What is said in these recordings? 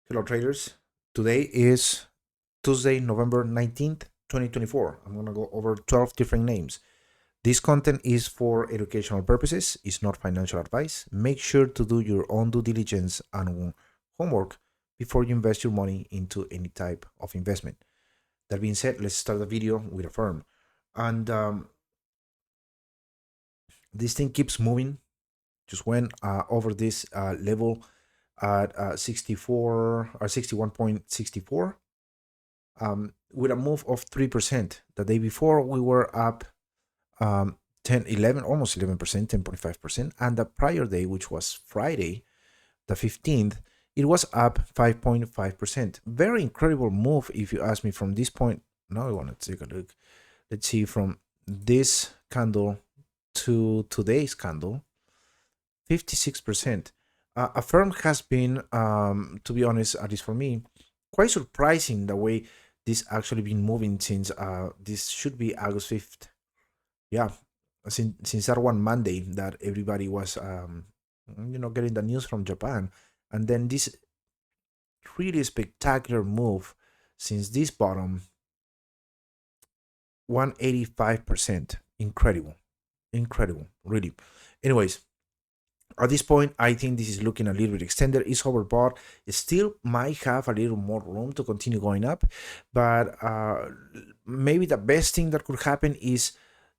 Hello traders. Today is Tuesday, November 19th, 2024. I'm going to go over 12 different names. This content is for educational purposes. It's not financial advice. Make sure to do your own due diligence and homework before you invest your money into any type of investment. That being said, let's start the video with a firm. And this thing keeps moving. Just went over this level at 64 or 61.64. With a move of 3%. The day before, we were up 10, 11, almost 11%, 10.5%. And the prior day, which was Friday, the 15th, it was up 5.5%. Very incredible move, if you ask me, from this point. Now I want to take a look. Let's see, from this candle to today's candle, 56%. A firm has been, to be honest, at least for me, quite surprising the way this actually been moving since this should be August 5th. Yeah, since that one Monday that everybody was getting the news from Japan, and then this really spectacular move since this bottom, 185%. Incredible, really. Anyways, at this point, I think this is looking a little bit extended. It's overbought. It still might have a little more room to continue going up, but maybe the best thing that could happen is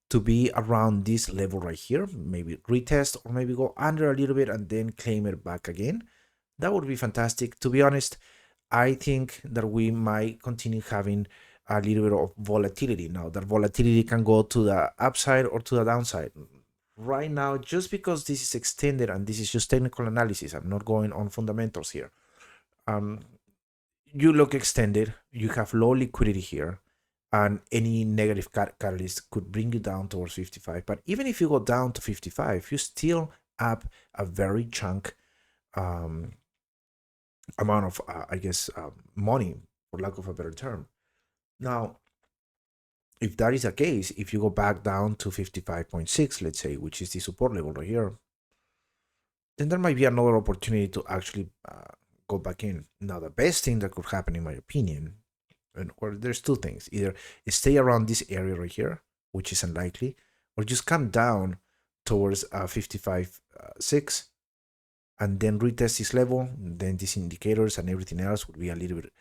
to be around this level right here, maybe retest or maybe go under a little bit and then claim it back again. That would be fantastic. To be honest, I think that we might continue having a little bit of volatility. Now, that volatility can go to the upside or to the downside. Right now, just because this is extended and this is just technical analysis, I'm not going on fundamentals here. You look extended, you have low liquidity here, and any negative catalyst could bring you down towards 55. But even if you go down to 55, you still have a very chunk amount of, money, for lack of a better term. Now, if that is the case, if you go back down to 55.6, let's say, which is the support level right here, then there might be another opportunity to actually go back in. Now, the best thing that could happen, in my opinion, or there's two things: either stay around this area right here, which is unlikely, or just come down towards 55.6 and then retest this level. Then these indicators and everything else would be a little bit,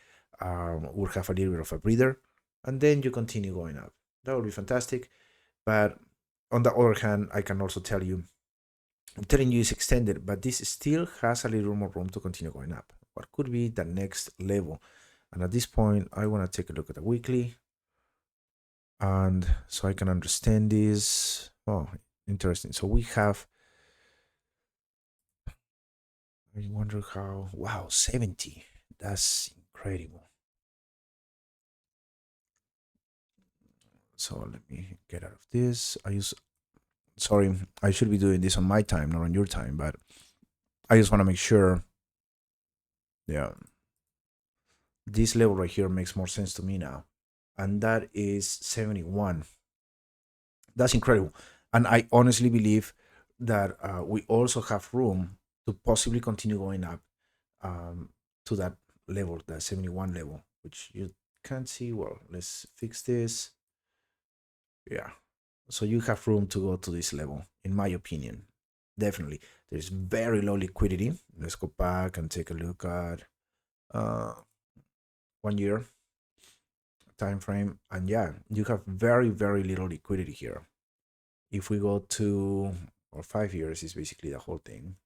would have a little bit of a breather, and then you continue going up. That would be fantastic. But on the other hand, I can also tell you, I'm telling you it's extended, but this still has a little more room to continue going up. What could be the next level? And at this point, I want to take a look at the weekly, and so I can understand this. Oh, interesting. So we have, I wonder how, wow, 70. That's incredible. So let me get out of this. Sorry, I should be doing this on my time, not on your time, but I just want to make sure. Yeah, this level right here makes more sense to me now, and that is 71. That's incredible, and I honestly believe that we also have room to possibly continue going up to that level, that 71 level, which you can't see. Well, let's fix this. Yeah, so you have room to go to this level, in my opinion. Definitely, there's very low liquidity. Let's go back and take a look at 1 year time frame, and yeah, you have very little liquidity here. If we go to, or 5 years is basically the whole thing.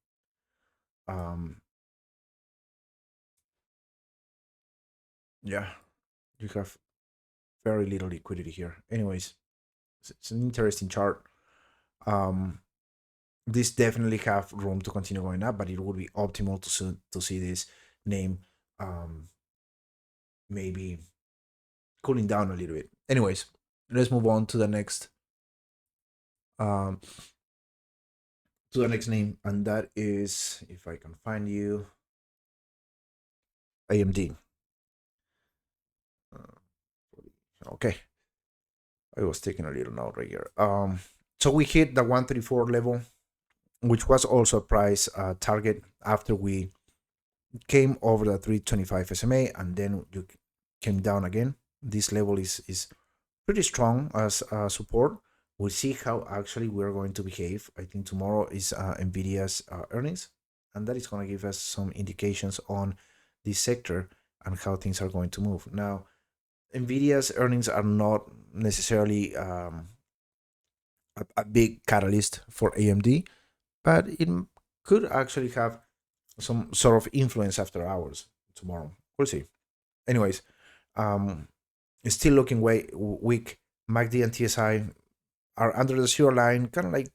Yeah, you have very little liquidity here. Anyways, it's an interesting chart. This definitely have room to continue going up, but it would be optimal to see this name maybe cooling down a little bit. Anyways, let's move on to the next name, and that is, if I can find you, AMD. Okay, I was taking a little note right here. So we hit the 134 level, which was also a price target after we came over the 325 SMA, and then you came down again. This level is pretty strong as support. We'll see how actually we're going to behave. I think tomorrow is Nvidia's earnings, and that is going to give us some indications on this sector and how things are going to move. Now, Nvidia's earnings are not necessarily a big catalyst for AMD, but it could actually have some sort of influence after hours tomorrow. We'll see. Anyways, it's still looking way weak. MACD and TSI are under the 0 line, kind of like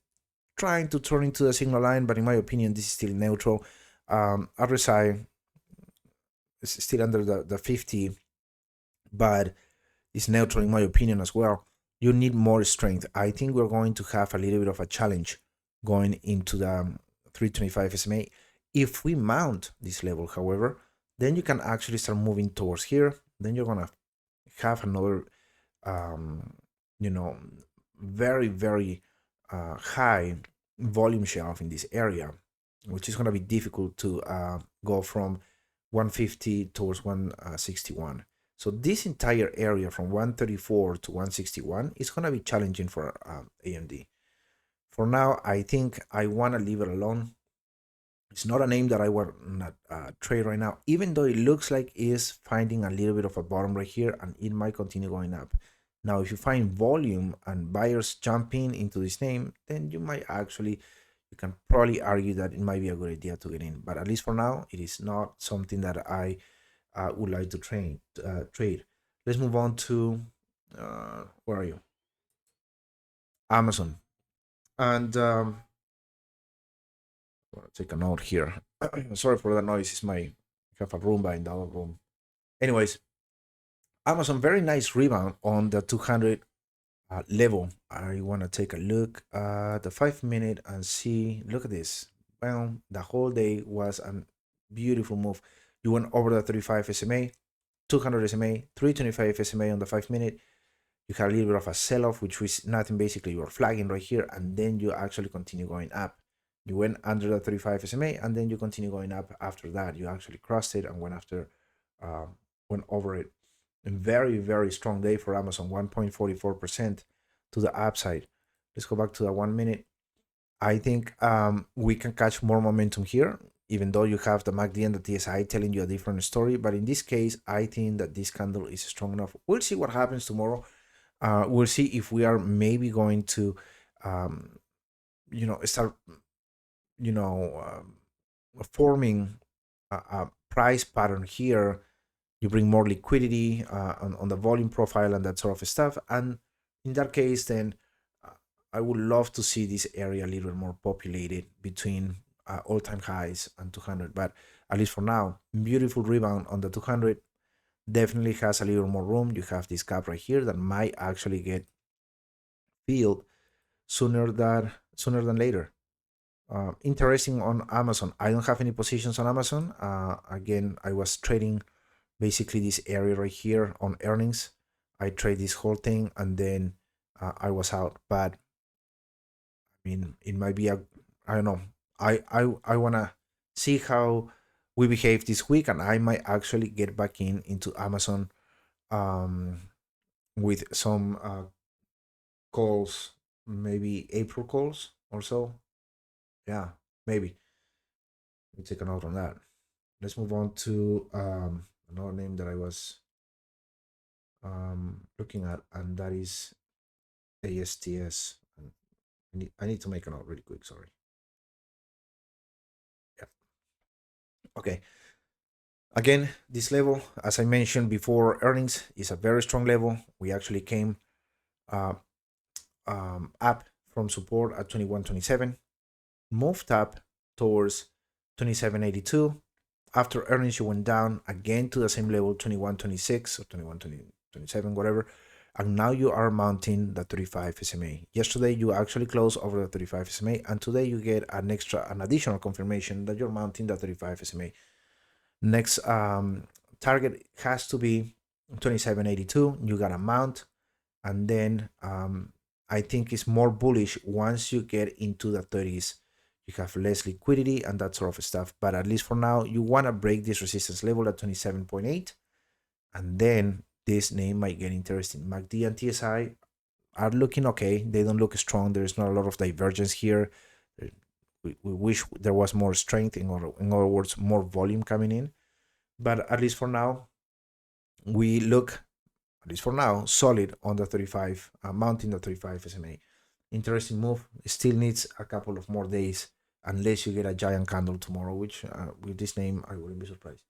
trying to turn into the signal line, but in my opinion, this is still neutral. RSI is still under the 50, but it's neutral in my opinion as well. You need more strength. I think we're going to have a little bit of a challenge going into the 325 SMA. If we mount this level, however, then you can actually start moving towards here. Then you're gonna have another, very, very high volume shelf in this area, which is gonna be difficult to go from 150 towards 161. So this entire area from 134 to 161 is going to be challenging for AMD. For now, I think I want to leave it alone. It's not a name that I want to trade right now, even though it looks like it's finding a little bit of a bottom right here, and it might continue going up. Now, if you find volume and buyers jumping into this name, then you can probably argue that it might be a good idea to get in. But at least for now, it is not something that I would like to trade. Let's move on to where are you? Amazon. And I'll take a note here. Sorry for the noise. It's I have a Roomba in the other room. Anyways, Amazon, very nice rebound on the 200 level. I want to take a look at the 5 minute and see. Look at this. Well, the whole day was a beautiful move. You went over the 35 SMA, 200 SMA, 325 SMA on the 5 minute. You had a little bit of a sell-off, which was nothing. Basically, you were flagging right here, and then you actually continue going up. You went under the 35 SMA, and then you continue going up after that. You actually crossed it and went over it. A very, very strong day for Amazon, 1.44% to the upside. Let's go back to the 1 minute. I think we can catch more momentum here, even though you have the MACD and the TSI telling you a different story. But in this case, I think that this candle is strong enough. We'll see what happens tomorrow. We'll see if we are maybe going to, start, forming a price pattern here. You bring more liquidity on the volume profile and that sort of stuff. And in that case, then I would love to see this area a little bit more populated between all-time highs and 200. But at least for now, beautiful rebound on the 200. Definitely has a little more room. You have this gap right here that might actually get filled sooner than later. Interesting on Amazon. I don't have any positions on Amazon. Again, I was trading basically this area right here on earnings. I trade this whole thing and then I was out. But I mean, it might be I don't know. I wanna see how we behave this week, and I might actually get back into Amazon with some calls, maybe April calls or so. Yeah, maybe. Let me take a note on that. Let's move on to another name that I was looking at, and that is ASTS. I need to make a note really quick. Sorry. Yeah. Okay. Again, this level, as I mentioned before, earnings is a very strong level. We actually came up from support at 21.27, moved up towards 27.82. After earnings, you went down again to the same level, 21.26 or 21.27, whatever. And now you are mounting the 35 SMA. Yesterday, you actually closed over the 35 SMA, and today you get an additional confirmation that you're mounting the 35 SMA. Next target has to be 27.82. You got a mount, and then I think it's more bullish once you get into the 30s. you have less liquidity and that sort of stuff. But at least for now, you want to break this resistance level at 27.8, and then this name might get interesting. MACD and TSI are looking okay. They don't look strong. There's not a lot of divergence here. We wish there was more strength, in other words, more volume coming in. But at least for now, we look, at least for now, solid on the 35, mounting the 35 SMA. Interesting move. It still needs a couple of more days, unless you get a giant candle tomorrow, which with this name, I wouldn't be surprised.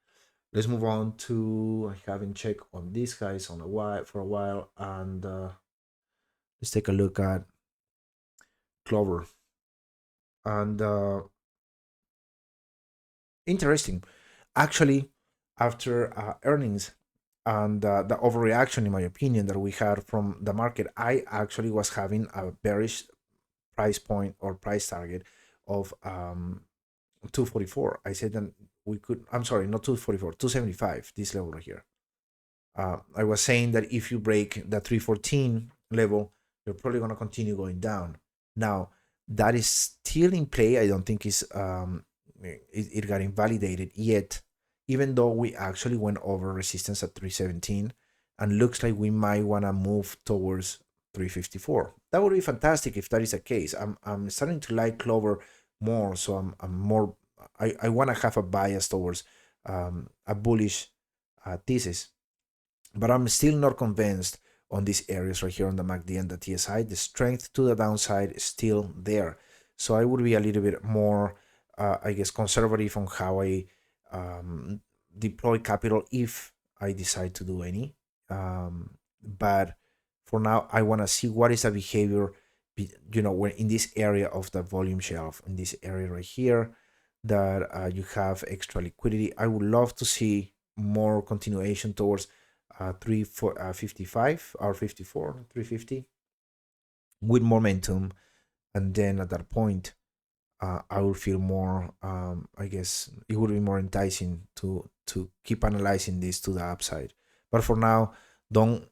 Let's move on to, I haven't checked on these guys for a while, and let's take a look at Clover. And interesting, actually, after earnings and the overreaction, in my opinion, that we had from the market, I actually was having a bearish price point or price target of 244. I said that we could, I'm sorry, not 244, 275, this level right here. I was saying that if you break the 314 level, you're probably going to continue going down. Now, that is still in play. I don't think it got invalidated yet, even though we actually went over resistance at 317, and looks like we might want to move towards 354. That would be fantastic if that is the case. I'm starting to like Clover more, so I'm more, I want to have a bias towards a bullish thesis, but I'm still not convinced on these areas right here on the MACD and the TSI. The strength to the downside is still there, so I would be a little bit more I guess conservative on how I deploy capital if I decide to do any, but for now I want to see what is the behavior, when in this area of the volume shelf, in this area right here, that you have extra liquidity. I would love to see more continuation towards 355 or 54, 350 with momentum, and then at that point I would feel more, I guess it would be more enticing to keep analyzing this to the upside. But for now, don't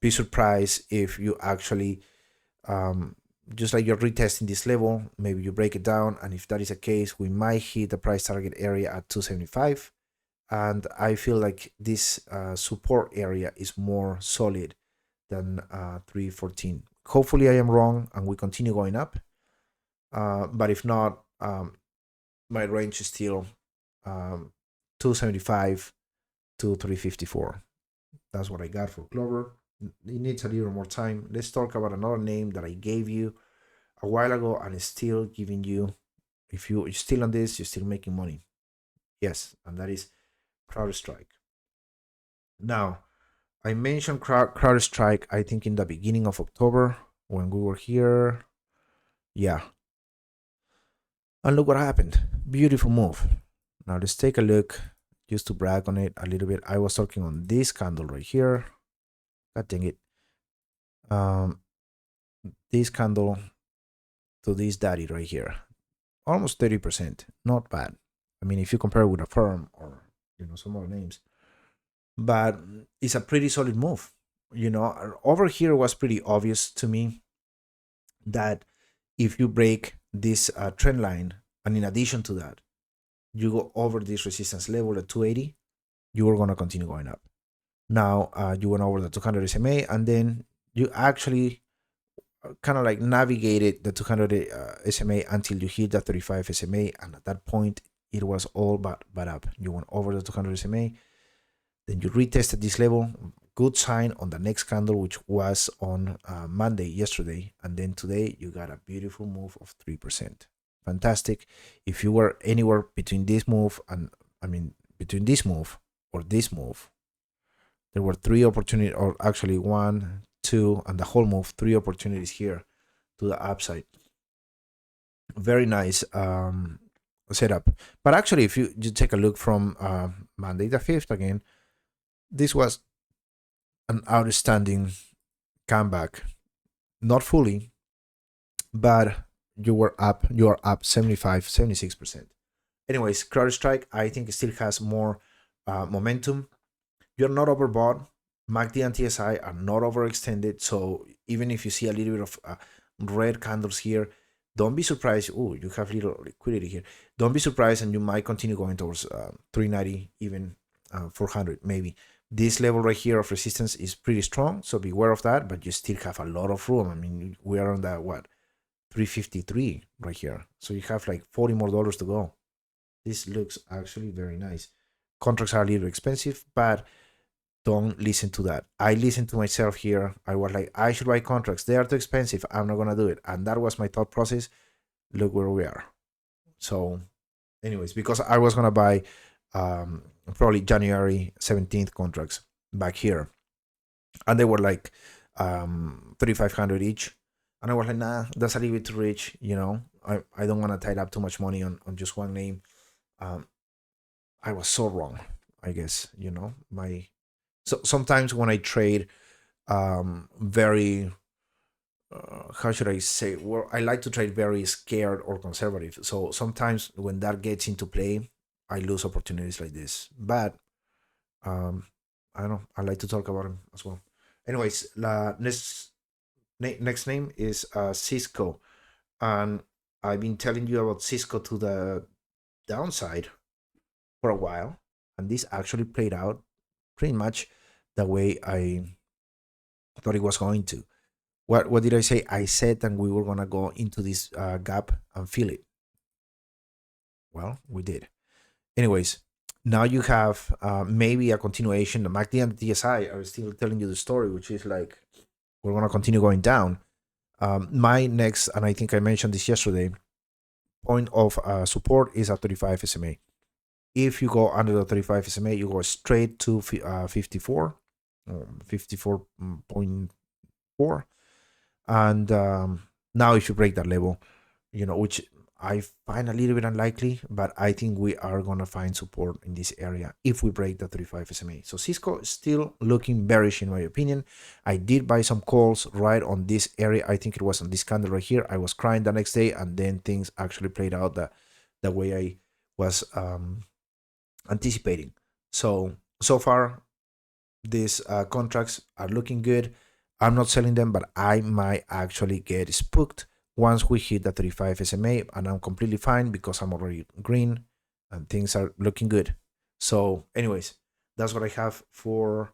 be surprised if you actually, just like you're retesting this level, maybe you break it down, and if that is the case, we might hit the price target area at 275. And I feel like this support area is more solid than 314. Hopefully I am wrong and we continue going up. But if not, my range is still 275 to 354. That's what I got for Clover. It needs a little more time. Let's talk about another name that I gave you a while ago and is still giving you, if you're still on this, you're still making money. Yes, and that is CrowdStrike. Now, I mentioned CrowdStrike, I think in the beginning of October when we were here. Yeah. And look what happened. Beautiful move. Now let's take a look just to brag on it a little bit. I was talking on this candle right here. God dang it. This candle to this daddy right here. Almost 30%. Not bad. I mean, if you compare it with AFRM or some other names. But it's a pretty solid move. Over here was pretty obvious to me that if you break this trend line, and in addition to that, you go over this resistance level at 280, you are going to continue going up. Now, you went over the 200 SMA, and then you actually kind of like navigated the 200 SMA until you hit the 35 SMA, and at that point, it was all but up. You went over the 200 SMA, then you retested this level. Good sign on the next candle, which was on Monday, yesterday, and then today you got a beautiful move of 3%. Fantastic. If you were anywhere between this move and, between this move or this move, there were three opportunities, or actually 1, 2, and the whole move, 3 opportunities here to the upside. Very nice setup. But actually, if you take a look from Monday the 5th again, this was an outstanding comeback. Not fully, but you are up 75, 76%. Anyways, CrowdStrike, I think it still has more momentum. You're not overbought. MACD and TSI are not overextended. So even if you see a little bit of red candles here, don't be surprised. Oh, you have little liquidity here. Don't be surprised, and you might continue going towards 390, even 400 maybe. This level right here of resistance is pretty strong, so beware of that, but you still have a lot of room. I mean, we are on that, what, 353 right here. So you have like $40 more to go. This looks actually very nice. Contracts are a little expensive, but don't listen to that. I listened to myself here. I was like, I should buy contracts. They are too expensive. I'm not going to do it. And that was my thought process. Look where we are. So anyways, because I was going to buy probably January 17th contracts back here. And they were like 3,500 each. And I was like, nah, that's a little bit too rich. You know, I don't want to tie up too much money on just one name. I was so wrong, I guess, you know, so sometimes when I trade very, how should I say, well, I like to trade very scared or conservative. So sometimes when that gets into play, I lose opportunities like this. But I don't know, I like to talk about them as well. Anyways, next name is CSCO. And I've been telling you about CSCO to the downside for a while. And this actually played out pretty much the way I thought it was going to. What did I say? I said that we were gonna go into this gap and fill it. Well, we did. Anyways, now you have maybe a continuation. The MACD and the TSI are still telling you the story, which is like we're gonna continue going down. My next, and I think I mentioned this yesterday, point of support is at 35 SMA. If you go under the 35 SMA, you go straight to 54, 54.4. And now if you break that level, you know, which I find a little bit unlikely, but I think we are going to find support in this area if we break the 35 SMA. So CSCO is still looking bearish in my opinion. I did buy some calls right on this area. I think it was on this candle right here. I was crying the next day, and then things actually played out the way I was anticipating. So far, these contracts are looking good. I'm not selling them, but I might actually get spooked once we hit the 35 SMA, and I'm completely fine because I'm already green and things are looking good. So anyways, that's what I have for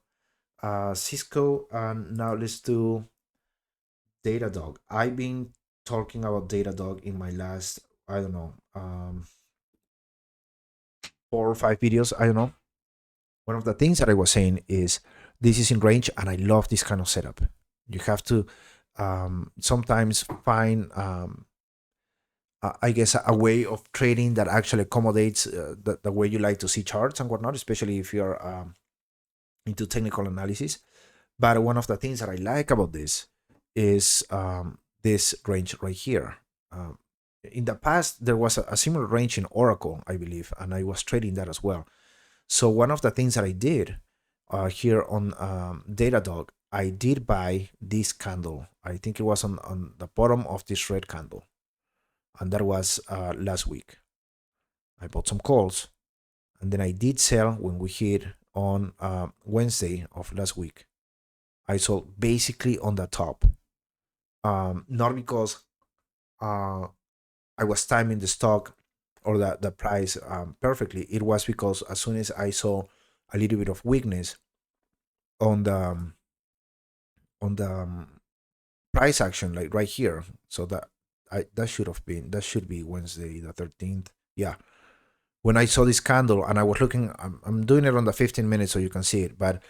CSCO. And now let's do DDOG. I've been talking about DDOG in my last, I don't know, 4 or 5 videos. I don't know. One of the things that I was saying is this is in range, and I love this kind of setup. You have to sometimes find, I guess, a way of trading that actually accommodates the way you like to see charts and whatnot, especially if you're into technical analysis. But one of the things that I like about this is this range right here. In the past, there was a similar range in Oracle, I believe, and I was trading that as well. So one of the things that I did here on DDOG, I did buy this candle. I think it was on the bottom of this red candle. And that was last week. I bought some calls. And then I did sell when we hit on Wednesday of last week. I sold basically on the top. Not because I was timing the stock or the price perfectly. It was because as soon as I saw a little bit of weakness on the price action, like right here, so that should be Wednesday the 13th. Yeah, when I saw this candle and I was looking, I'm doing it on the 15 minutes so you can see it, but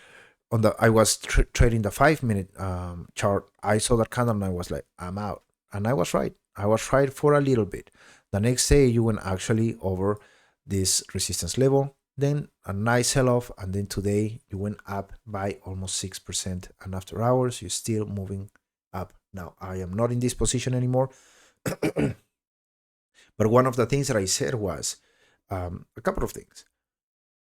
I was trading the 5-minute chart. I saw that candle and I was like, I'm out, and I was right. I was right for a little bit. The next day you went actually over this resistance level, then a nice sell-off, and then today you went up by almost 6%, and after hours you're still moving up. Now I am not in this position anymore, but one of the things that I said was a couple of things.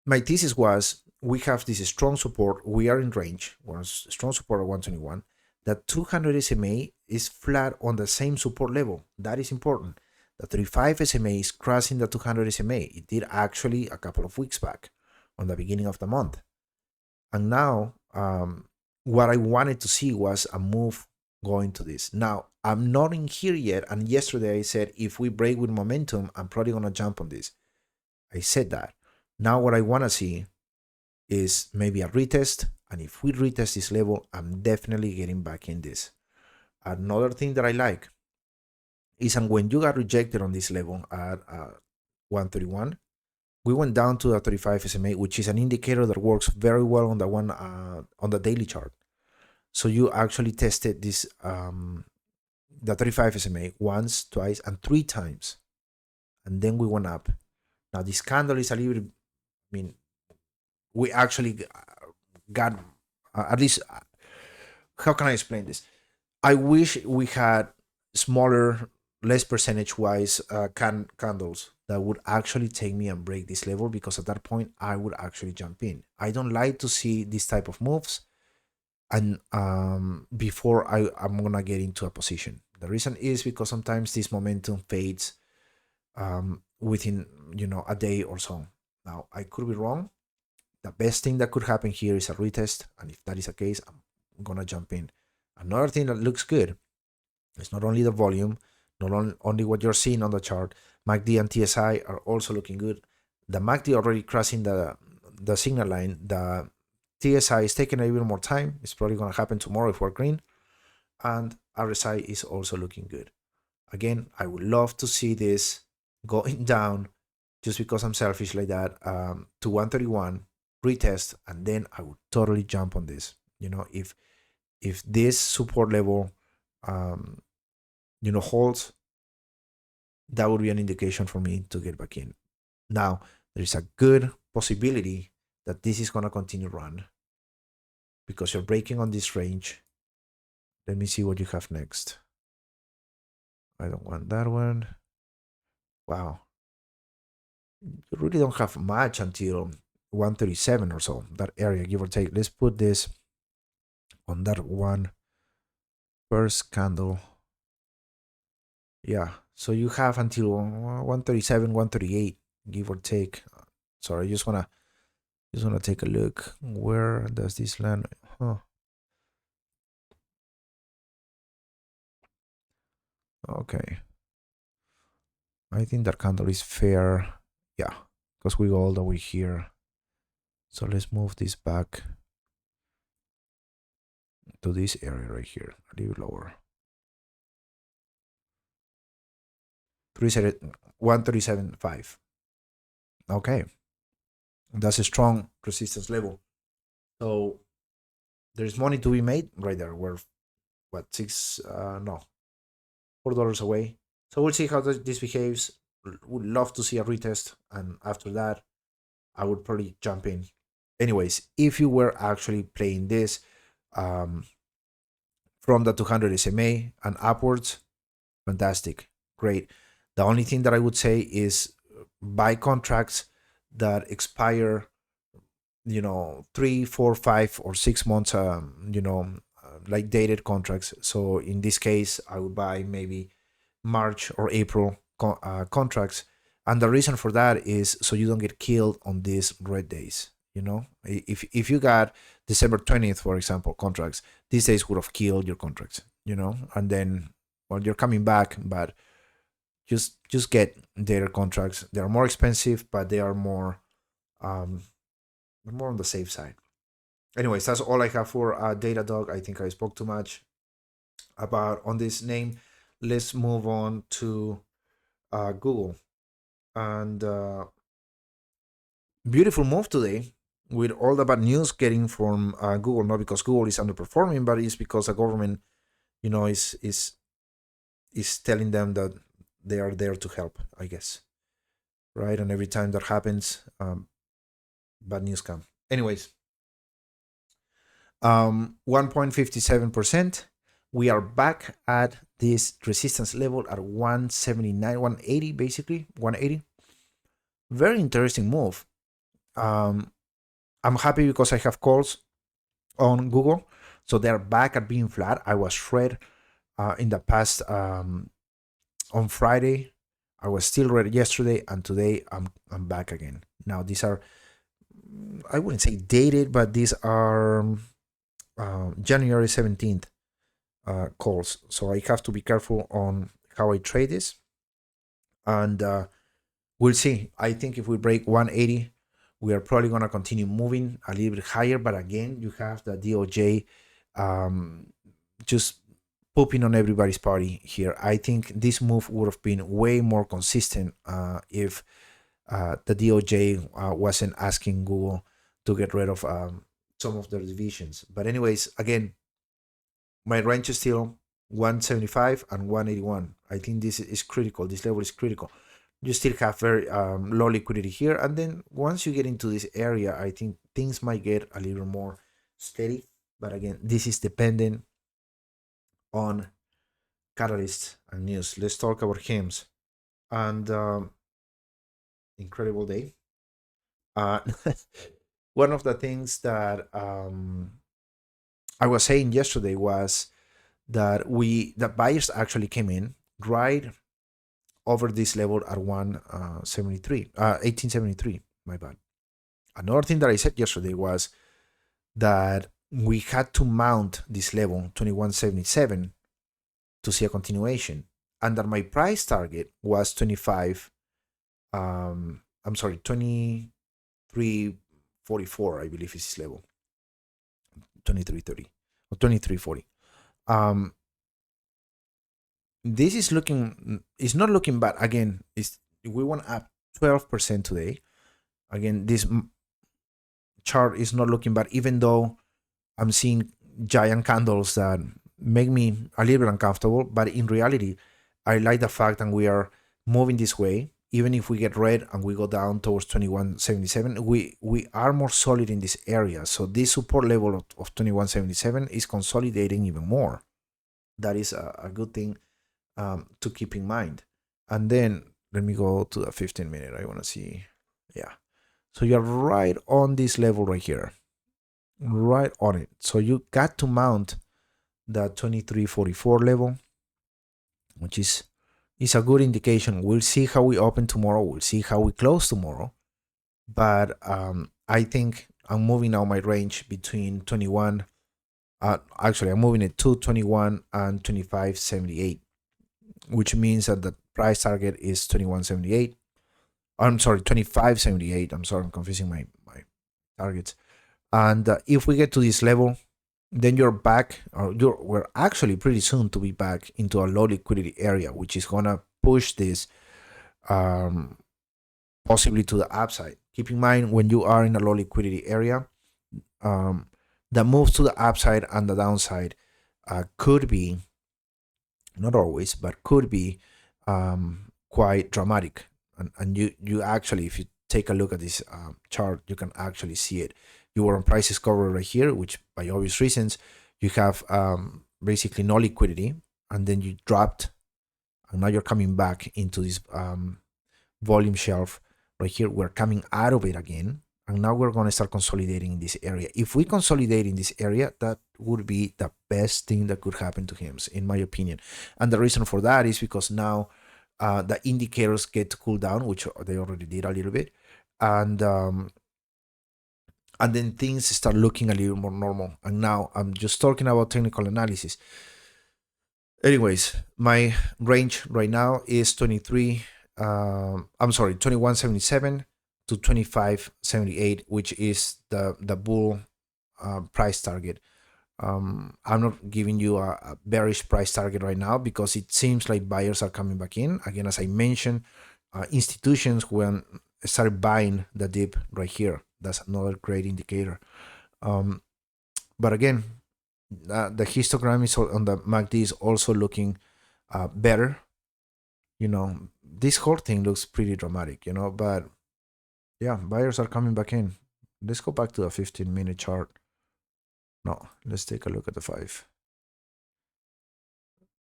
My thesis was we have this strong support. We are in range. Strong support at 121. That 200 SMA is flat on the same support level. That is important. The 35 SMA is crossing the 200 SMA. It did actually a couple of weeks back on the beginning of the month. And now what I wanted to see was a move going to this. Now, I'm not in here yet. And yesterday I said, if we break with momentum, I'm probably going to jump on this. I said that. Now what I want to see is maybe a retest. And if we retest this level, I'm definitely getting back in this. Another thing that I like is, and when you got rejected on this level at 131, we went down to a 35 SMA, which is an indicator that works very well on the one on the daily chart. So you actually tested this the 35 SMA once, twice, and 3 times, and then we went up. Now this candle is a little bit, I mean, we actually got at least, how can I explain this? I wish we had smaller, less percentage wise candles that would actually take me and break this level, because at that point I would actually jump in. I don't like to see this type of moves and before I'm gonna get into a position. The reason is because sometimes this momentum fades within, you know, a day or so. Now I could be wrong. The best thing that could happen here is a retest, and if that is the case, I'm gonna jump in. Another thing that looks good is not only the volume, not only what you're seeing on the chart. MACD and TSI are also looking good. The MACD already crossing the signal line. The TSI is taking a little more time. It's probably going to happen tomorrow if we're green. And RSI is also looking good. Again, I would love to see this going down, just because I'm selfish like that, to 131, retest, and then I would totally jump on this. You know, if this support level you know, holds, that would be an indication for me to get back in. Now, there is a good possibility that this is going to continue run, because you're breaking on this range. Let me see what you have next. I don't want that one. Wow. You really don't have much until 137 or so, that area, give or take. Let's put this on that one first candle. Yeah, so you have until 137, 138, give or take. Sorry, I just wanna take a look. Where does this land? Huh. Okay. I think that candle is fair. Yeah, because we go all the way here. So let's move this back to this area right here, a little lower. 137.5. Okay, that's a strong resistance level. So there's money to be made right there. We're what, $4 away. So we'll see how this behaves. Would love to see a retest, and after that, I would probably jump in. Anyways, if you were actually playing this from the 200 SMA and upwards, fantastic, great. The only thing that I would say is buy contracts that expire, you know, 3, 4, 5, or 6 months, you know, like dated contracts. So in this case, I would buy maybe March or April contracts. And the reason for that is so you don't get killed on these red days. You know, if you got December 20th, for example, contracts, these days would have killed your contracts, you know, and then, well, you're coming back, but just get their contracts. They are more expensive, but they are more on the safe side. Anyways, that's all I have for Datadog. I think I spoke too much about on this name. Let's move on to Google. And beautiful move today, with all the bad news getting from Google. Not because Google is underperforming, but it's because the government, you know, is telling them that they are there to help, I guess, right? And every time that happens, bad news come. Anyways, 1.57%. We are back at this resistance level at 179, 180, basically 180. Very interesting move. I'm happy because I have calls on Google, so they're back at being flat. I was red in the past on Friday. I was still red yesterday, and today I'm back again. Now these are, I wouldn't say dated, but these are January 17th calls. So I have to be careful on how I trade this. And we'll see. I think if we break 180, we are probably going to continue moving a little bit higher. But again, you have the DOJ just pooping on everybody's party here. I think this move would have been way more consistent if the DOJ wasn't asking Google to get rid of some of their divisions. But anyways, again, my range is still 175 and 181. I think this is critical. This level is critical. You still have very low liquidity here. And then once you get into this area, I think things might get a little more steady. But again, this is dependent on catalysts and news. Let's talk about HIMS. And incredible day. One of the things that I was saying yesterday was that the buyers actually came in right over this level at 1873. My bad. Another thing that I said yesterday was that we had to mount this level 2177 to see a continuation, and that my price target was 2344, I believe is this level, 2330 or 2340. This is it's not looking bad. Again, we went up 12% today. Again, this chart is not looking bad, even though I'm seeing giant candles that make me a little bit uncomfortable. But in reality, I like the fact that we are moving this way. Even if we get red and we go down towards 2177, we are more solid in this area. So this support level of 2177 is consolidating even more. That is a good thing to keep in mind. And then let me go to the 15-minute. I want to see. Yeah. So you're right on this level right here. Right on it. So you got to mount the 2344 level, which is a good indication. We'll see how we open tomorrow. We'll see how we close tomorrow. But I think I'm moving now my range between 21. Actually, I'm moving it to 21 and 2578, which means that the price target is 2178. I'm sorry, 2578. I'm sorry, I'm confusing my targets. And if we get to this level, then you're back, or we're actually pretty soon to be back into a low liquidity area, which is gonna push this possibly to the upside. Keep in mind, when you are in a low liquidity area, the moves to the upside and the downside could be, not always, but could be quite dramatic. And you actually, if you take a look at this chart, you can actually see it. You were on price discovery right here, which by obvious reasons, you have basically no liquidity, and then you dropped, and now you're coming back into this volume shelf right here. We're coming out of it again, and now we're going to start consolidating in this area. If we consolidate in this area, that would be the best thing that could happen to HIMS, in my opinion. And the reason for that is because now the indicators get to cool down, which they already did a little bit, and then things start looking a little more normal. And now I'm just talking about technical analysis. Anyways, my range right now is 2177 to 2578, which is the bull price target. I'm not giving you a bearish price target right now because it seems like buyers are coming back in. Again, as I mentioned, institutions when started buying the dip right here. That's another great indicator. But again, the histogram is on the MACD is also looking better. You know, this whole thing looks pretty dramatic, you know, but yeah, buyers are coming back in. Let's go back to the 15-minute chart. No, let's take a look at the 5.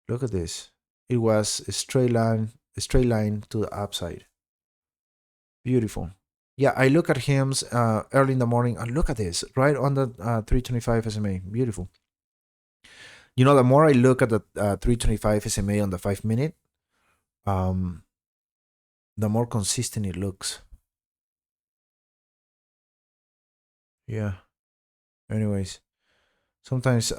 Look at this. It was a straight line to the upside. Beautiful. Yeah, I look at HIMS early in the morning, and look at this, right on the 325 SMA. Beautiful. You know, the more I look at the 325 SMA on the 5-minute, the more consistent it looks. Yeah. Anyways, sometimes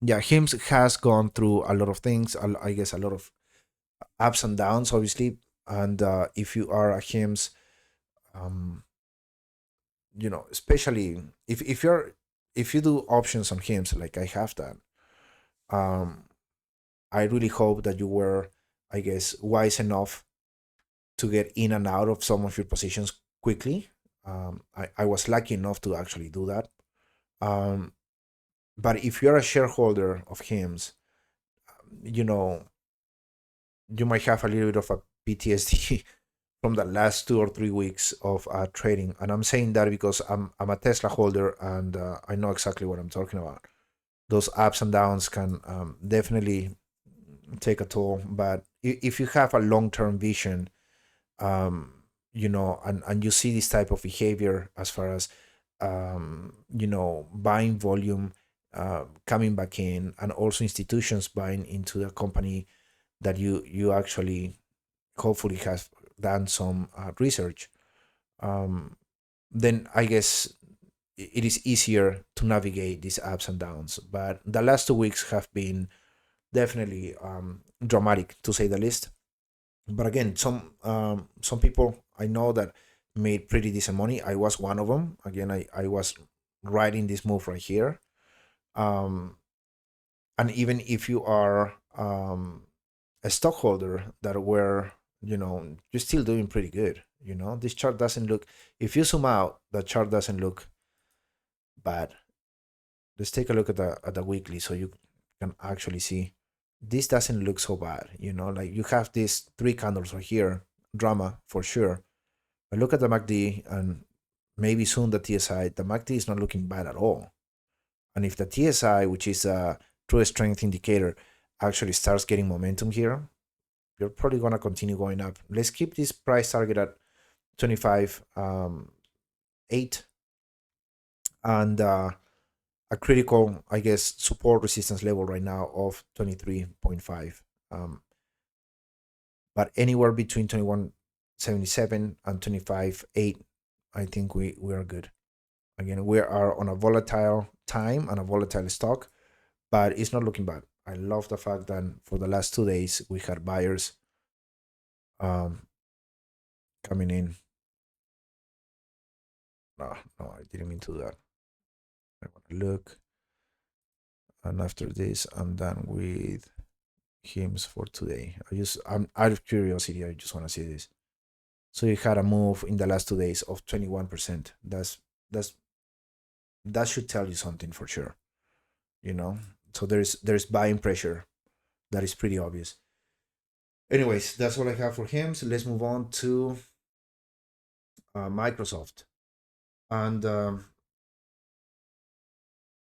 yeah, HIMS has gone through a lot of things. I guess a lot of ups and downs, obviously. And if you are a HIMS, um, especially if you do options on HIMS like I have done, um, I really hope that you were, I guess, wise enough to get in and out of some of your positions quickly. I was lucky enough to actually do that. Um, but if you're a shareholder of HIMS, you know, you might have a little bit of a PTSD from the last 2 or 3 weeks of trading. And I'm saying that because I'm a Tesla holder and I know exactly what I'm talking about. Those ups and downs can definitely take a toll. But if you have a long-term vision, and you see this type of behavior as far as, buying volume, coming back in, and also institutions buying into the company that you actually hopefully have done some research, um, then I guess it is easier to navigate these ups and downs. But the last 2 weeks have been definitely dramatic, to say the least. But again, some people I know that made pretty decent money. I was one of them. Again, I was riding this move right here. Um, and even if you are a stockholder that were, you're still doing pretty good. This chart doesn't look, if you zoom out, the chart doesn't look bad. Let's take a look at the weekly so you can actually see this doesn't look so bad. Like you have these 3 candles right here, drama for sure. But look at the MACD and maybe soon the TSI. The MACD is not looking bad at all. And if the TSI, which is a true strength indicator, actually starts getting momentum here, you're probably going to continue going up. Let's keep this price target at 25 8 and a critical, I guess, support resistance level right now of 23.5. But anywhere between 21.77 and 25.8, I think we are good. Again, we are on a volatile time and a volatile stock, but it's not looking bad. I love the fact that for the last 2 days we had buyers coming in. No, I didn't mean to do that. I want to look. And after this, I'm done with HIMS for today. I'm out of curiosity. I just want to see this. So you had a move in the last 2 days of 21%. That's that should tell you something for sure. So there's buying pressure that is pretty obvious. Anyways, that's what I have for him. So let's move on to Microsoft, and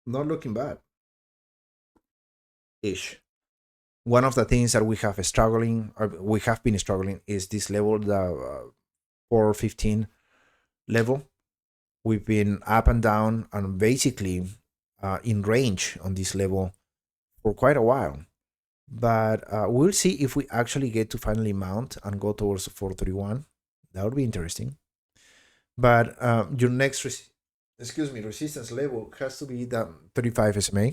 not looking bad ish. One of the things that we have been struggling, is this level, the 415 level. We've been up and down and basically in range on this level for quite a while. But we'll see if we actually get to finally mount and go towards 431. That would be interesting. But your next resistance level has to be the 35 SMA.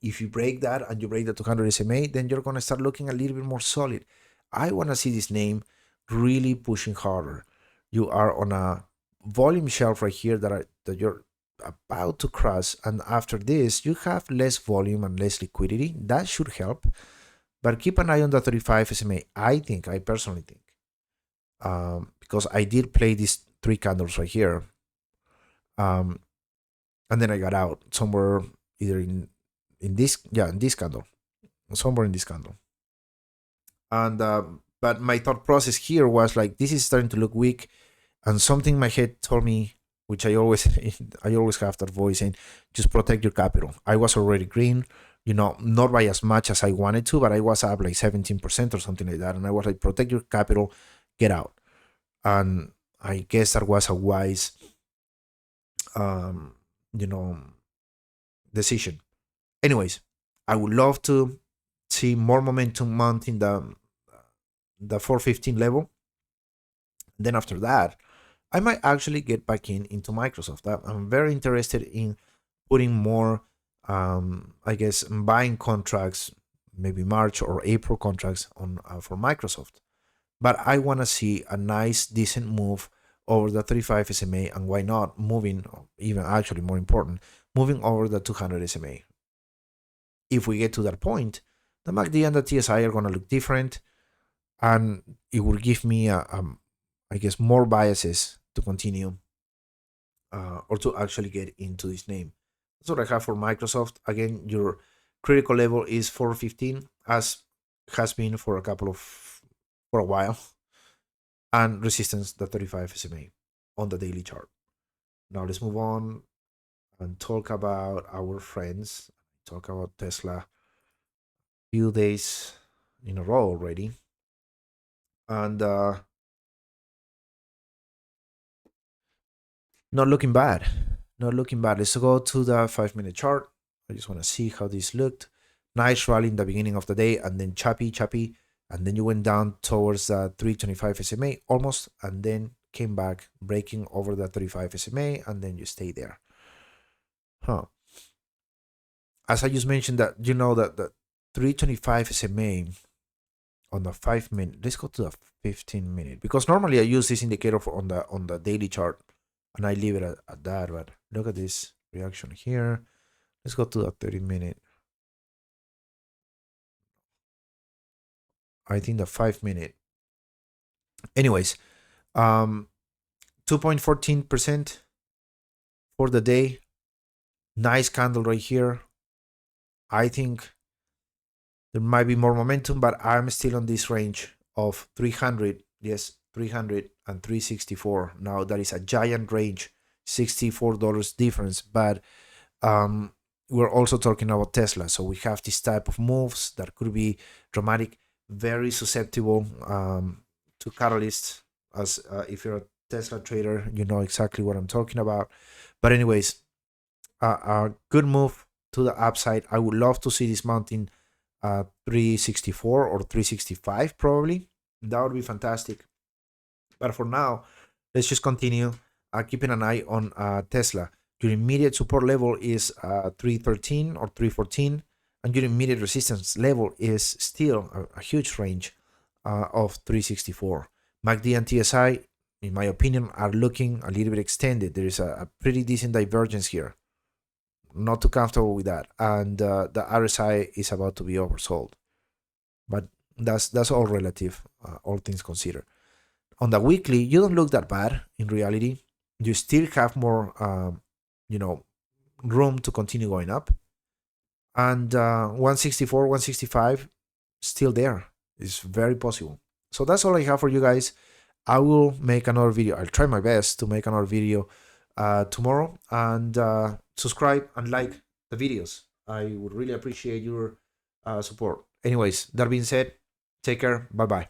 If you break that and you break the 200 SMA, then you're going to start looking a little bit more solid. I want to see this name really pushing harder. You are on a volume shelf right here that you're about to cross, and after this you have less volume and less liquidity. That should help, but keep an eye on the 35 SMA. I personally think, because I did play these 3 candles right here, and then I got out somewhere either in this candle, somewhere in this candle. And but my thought process here was like, this is starting to look weak, and something in my head told me, which I always have that voice saying, just protect your capital. I was already green, not by as much as I wanted to, but I was up like 17% or something like that, and I was like, protect your capital, get out. And I guess that was a wise decision. Anyways, I would love to see more momentum mounting the 415 level. Then after that, I might actually get back into Microsoft. I'm very interested in putting more I guess, buying contracts, maybe March or April contracts on for Microsoft. But I want to see a nice, decent move over the 35 SMA, and why not moving, even actually more important, moving over the 200 SMA. If we get to that point, the MACD and the TSI are going to look different, and it will give me, I guess, more biases to continue or to actually get into this name. That's what I have for Microsoft. Again, your critical level is 415, as has been for a while, and resistance the 35 SMA on the daily chart. Now let's move on and talk about our friends. Talk about Tesla. Few days in a row already, and not looking bad. Not looking bad. Let's go to the 5-minute chart. I just want to see how this looked. Nice rally in the beginning of the day, and then choppy, and then you went down towards the 325 SMA almost, and then came back, breaking over the 35 SMA, and then you stay there. As I just mentioned, that you know that the 325 SMA on the 5-minute. Let's go to the 15-minute, because normally I use this indicator on the daily chart, and I leave it at that. But look at this reaction here. Let's go to the 30-minute. I think the 5-minute. Anyways, 2.14% for the day. Nice candle right here. I think there might be more momentum, but I'm still on this range of 300. Yes, 300 and 364. Now that is a giant range, $64 difference. But we're also talking about Tesla, so we have this type of moves that could be dramatic, very susceptible to catalysts. As if you're a Tesla trader, you know exactly what I'm talking about. But anyways, a good move to the upside. I would love to see this mounting 364 or 365 probably. That would be fantastic. But for now, let's just continue keeping an eye on Tesla. Your immediate support level is 313 or 314, and your immediate resistance level is still a huge range of 364. MACD and TSI, in my opinion, are looking a little bit extended. There is a pretty decent divergence here. Not too comfortable with that, and the RSI is about to be oversold. But that's all relative, all things considered. On the weekly, you don't look that bad in reality. You still have more, room to continue going up. And 164, 165, still there. It's very possible. So that's all I have for you guys. I will make another video. I'll try my best to make another video tomorrow, and subscribe and like the videos. I would really appreciate your support. Anyways, that being said, take care. Bye-bye.